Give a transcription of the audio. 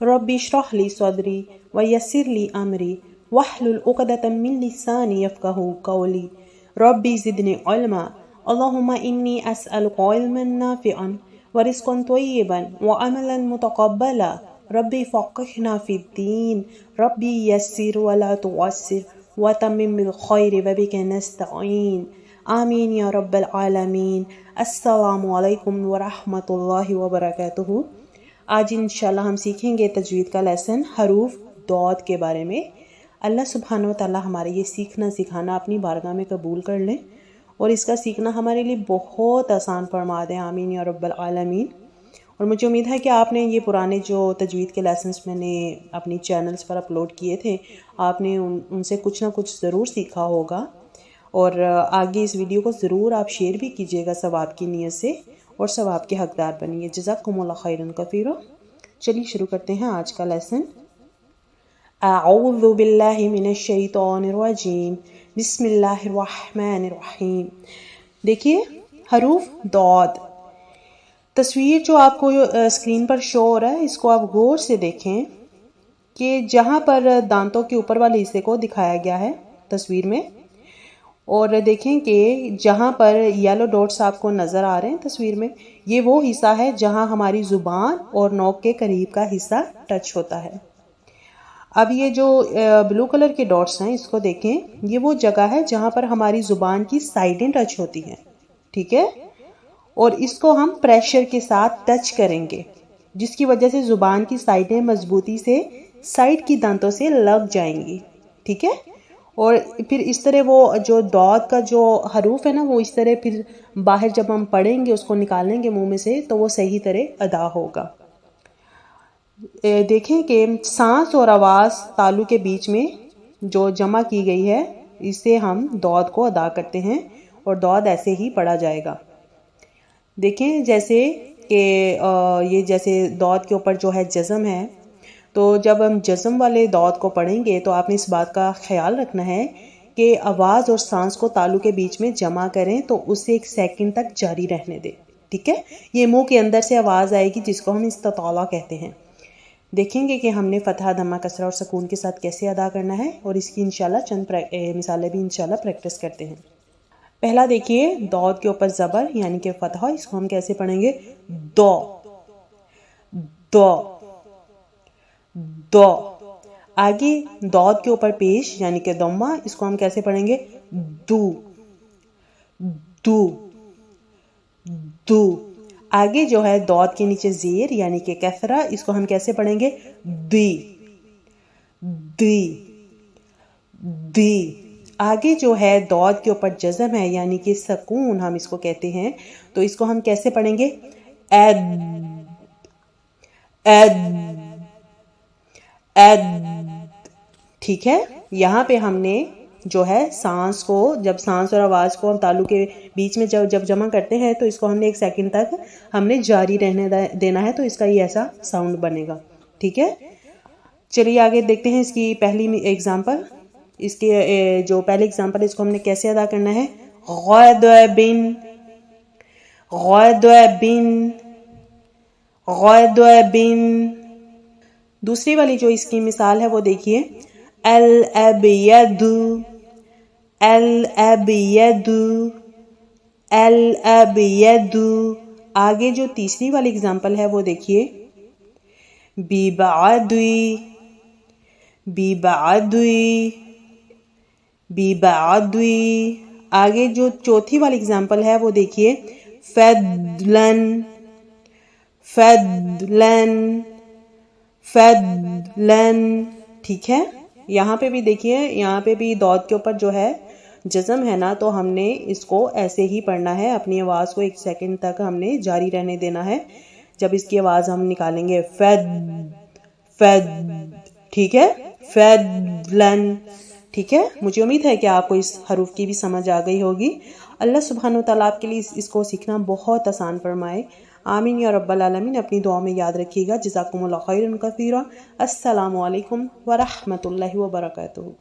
रब्बी इश्रह ली सदरी व यस्सिर ली अमरी वहलुल उक़दतम मिन लिसानी यफ़क़हू क़ौली रब्बी ज़िदनी इल्मा अल्लाहुम्मा इन्नी अस्अलुका इल्मन नाफ़िअन व रिज़्क़न तय्यिबन व अमलन मुतक़ब्बला रब्बी फ़क़्हिना फ़िद्दीन रब्बी यस्सिर व ला तुअस्सिर व तम्मिम बिल ख़ैरि व बिका नस्तईन आमीन या रब्बल आलमीन। अस्सलामु अलैकुम व रहमतुल्लाहि व बरकातुहू। आज इंशाल्लाह हम सीखेंगे तजवीद का लेसन हरूफ दौद के बारे में। अल्लाह सुब्हानहू व तआला हमारे ये सीखना सिखाना अपनी बारगाह में कबूल कर लें और इसका सीखना हमारे लिए बहुत आसान फरमा दें। आमीन या रब्बल आलमीन। और मुझे उम्मीद है कि आपने ये पुराने जो तजवीद के लेसन्स मैंने अपनी चैनल्स पर अपलोड किए थे, आपने उनसे कुछ ना कुछ ज़रूर सीखा होगा और आगे इस वीडियो को ज़रूर आप शेयर भी कीजिएगा सवाब की नीयत से और सवाब के हकदार बनिए। जज़ाकुमुल्लाह खैरन कसीरा। चलिए शुरू करते हैं आज का लेसन। अऊज़ु बिल्लाहि मिनश शैतानिर रजीम बिस्मिल्लाहिर रहमानिर रहीम। देखिए हरूफ दौद। तस्वीर जो आपको स्क्रीन पर शो हो रहा है, इसको आप गौर से देखें कि जहाँ पर दांतों के ऊपर वाले हिस्से को दिखाया गया है तस्वीर में, और देखें कि जहाँ पर येलो डॉट्स आपको नज़र आ रहे हैं तस्वीर में, ये वो हिस्सा है जहाँ हमारी ज़ुबान और नोक के करीब का हिस्सा टच होता है। अब ये जो ब्लू कलर के डॉट्स हैं, इसको देखें, ये वो जगह है जहाँ पर हमारी ज़ुबान की साइडें टच होती हैं, ठीक है। और इसको हम प्रेशर के साथ टच करेंगे, जिसकी वजह से ज़ुबान की साइडें मजबूती से साइड की दांतों से लग जाएंगी, ठीक है। और फिर इस तरह वो जो दौद का जो हरूफ है ना, वो इस तरह फिर बाहर जब हम पढ़ेंगे, उसको निकालेंगे मुंह में से, तो वो सही तरह अदा होगा। देखें कि सांस और आवाज़ तालु के बीच में जो जमा की गई है, इससे हम दौद को अदा करते हैं और दौद ऐसे ही पढ़ा जाएगा। देखें जैसे कि ये जैसे दौद के ऊपर जो है जज़म है, तो जब हम जज़म वाले दौद को पढ़ेंगे तो आपने इस बात का ख्याल रखना है कि आवाज़ और सांस को तालु के बीच में जमा करें, तो उसे 1 सेकंड तक जारी रहने दें, ठीक है। ये मुंह के अंदर से आवाज़ आएगी जिसको हम इस्तिताला कहते हैं। देखेंगे कि हमने फतहा, धम्मा, कसरा और सुकून के साथ कैसे अदा करना है और इसकी इंशाल्लाह चंद मिसालें भी इंशाल्लाह प्रैक्टिस करते हैं। पहला देखिए, दौद के ऊपर ज़बर यानी कि फतहा, इसको हम कैसे पढ़ेंगे? दो दो दो। आगे दौद के ऊपर पेश यानी कि दम्मा, इसको हम कैसे पढ़ेंगे? दू दू दू। आगे जो है दौद के नीचे ज़ेर यानी कि कसरा, इसको हम कैसे पढ़ेंगे? दी दी दी। आगे जो है दौद के ऊपर जज़म है यानी कि सकून, हम इसको कहते हैं, तो इसको हम कैसे पढ़ेंगे? एद एद एद, ठीक है। यहाँ पे हमने जो है सांस को, जब सांस और आवाज़ को हम तालु के बीच में जब जमा करते हैं, तो इसको हमने 1 सेकंड तक हमने जारी रहने देना है, तो इसका ये ऐसा साउंड बनेगा, ठीक है। चलिए आगे देखते हैं इसकी पहली एग्जांपल। इसके जो पहले एग्जांपल है, इसको हमने कैसे अदा करना है? गौदबिन गौदबिन गौदबिन। दूसरी वाली जो इसकी मिसाल है वो देखिए, अल अबयदु अल अबयदु अल अबयदु। आगे जो तीसरी वाली एग्जांपल है वो देखिए, बिबादुई बिबादुई बिबादुई। आगे जो चौथी वाली एग्जांपल है वो देखिए, फदलन फदलन फदलन, ठीक है। यहाँ पे भी देखिए, यहाँ पे भी दौद के ऊपर जो है जज़म है ना, तो हमने इसको ऐसे ही पढ़ना है। अपनी आवाज़ को 1 सेकंड तक हमने जारी रहने देना है। जब इसकी आवाज़ हम निकालेंगे, फद फद, ठीक है, फदलन, ठीक है। मुझे उम्मीद है कि आपको इस हरूफ की भी समझ आ गई होगी। अल्लाह सुब्हानहू तआला आपके लिए इसको सीखना बहुत आसान फरमाए। आमीन या रब्बल आलमीन। अपनी दुआ में याद रखिएगा। जज़ाकुमुल्लाह खैरन कसीरा। अस्सलामु अलैकुम व रहमतुल्लाहि व बरकातुहू।